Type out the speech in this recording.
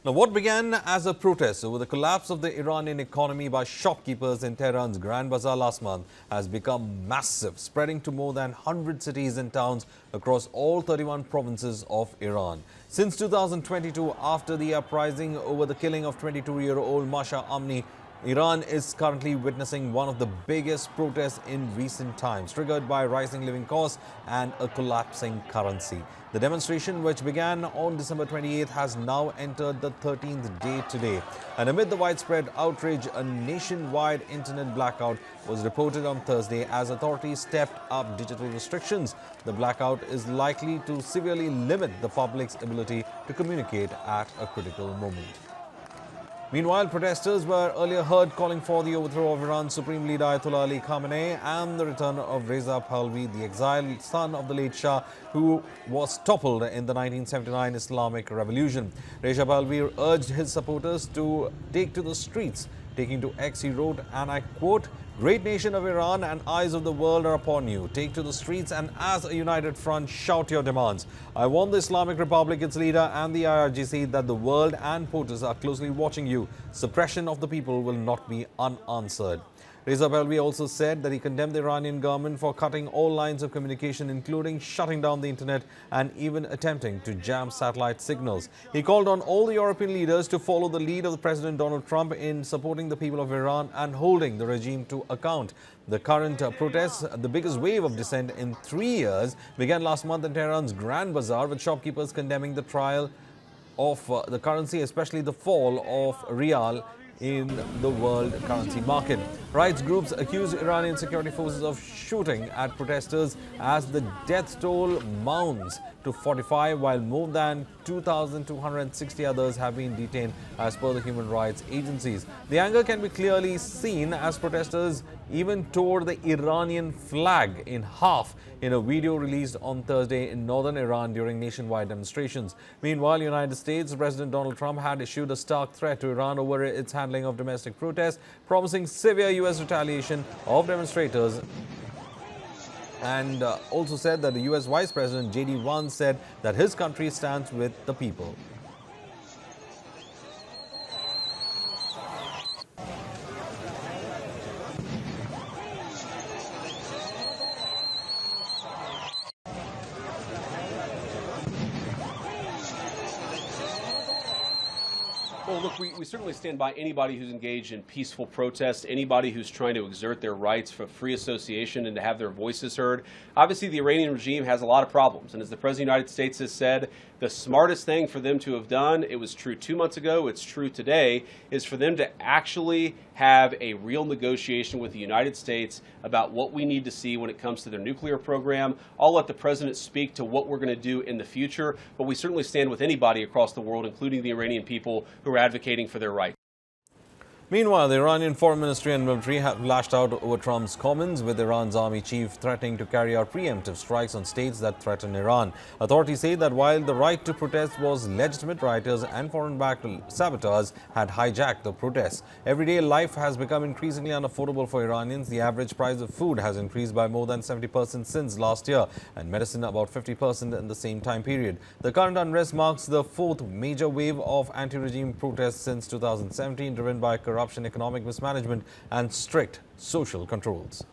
Now, what began as a protest over the collapse of the Iranian economy by shopkeepers in Tehran's Grand Bazaar last month has become massive, spreading to more than 100 cities and towns across all 31 provinces of Iran. Since 2022, after the uprising over the killing of 22-year-old Mahsa Amini, Iran is currently witnessing one of the biggest protests in recent times, triggered by rising living costs and a collapsing currency. The demonstration, which began on December 28th, has now entered the 13th day today. And amid the widespread outrage, a nationwide internet blackout was reported on Thursday as authorities stepped up digital restrictions. The blackout is likely to severely limit the public's ability to communicate at a critical moment. Meanwhile, protesters were earlier heard calling for the overthrow of Iran's Supreme Leader Ayatollah Ali Khamenei and the return of Reza Pahlavi, the exiled son of the late Shah, who was toppled in the 1979 Islamic Revolution. Reza Pahlavi urged his supporters to take to the streets. Taking to X, he wrote, and I quote, "Great nation of Iran and eyes of the world are upon you. Take to the streets and as a united front shout your demands. I warn the Islamic Republic, its leader and the IRGC that the world and POTUS are closely watching you. Suppression of the people will not be unanswered." Reza Pahlavi also said that he condemned the Iranian government for cutting all lines of communication, including shutting down the internet and even attempting to jam satellite signals. He called on all the European leaders to follow the lead of President Donald Trump in supporting the people of Iran and holding the regime to account. The current protests, the biggest wave of dissent in 3 years, began last month in Tehran's Grand Bazaar, with shopkeepers condemning the trial of the currency, especially the fall of rial in the world currency market. Rights groups accuse Iranian security forces of shooting at protesters as the death toll mounts to 45, while more than 2,260 others have been detained as per the human rights agencies. The anger can be clearly seen as protesters even tore the Iranian flag in half in a video released on Thursday in northern Iran during nationwide demonstrations. Meanwhile, United States President Donald Trump had issued a stark threat to Iran over its handling of domestic protests, promising severe U.S. retaliation of demonstrators, and also said that the U.S. Vice President J.D. Vance said that his country stands with the people. Well, look, we certainly stand by anybody who's engaged in peaceful protest, anybody who's trying to exert their rights for free association and to have their voices heard. Obviously, the Iranian regime has a lot of problems. And as the President of the United States has said, the smartest thing for them to have done, it was true 2 months ago, it's true today, is for them to actually have a real negotiation with the United States about what we need to see when it comes to their nuclear program. I'll let the President speak to what we're going to do in the future, but we certainly stand with anybody across the world, including the Iranian people who are advocating for their rights. Meanwhile, the Iranian Foreign Ministry and military have lashed out over Trump's comments, with Iran's army chief threatening to carry out preemptive strikes on states that threaten Iran. Authorities say that while the right to protest was legitimate, rioters and foreign-backed saboteurs had hijacked the protests. Everyday life has become increasingly unaffordable for Iranians. The average price of food has increased by more than 70% since last year, and medicine about 50% in the same time period. The current unrest marks the fourth major wave of anti-regime protests since 2017, driven by corruption, economic mismanagement, and strict social controls.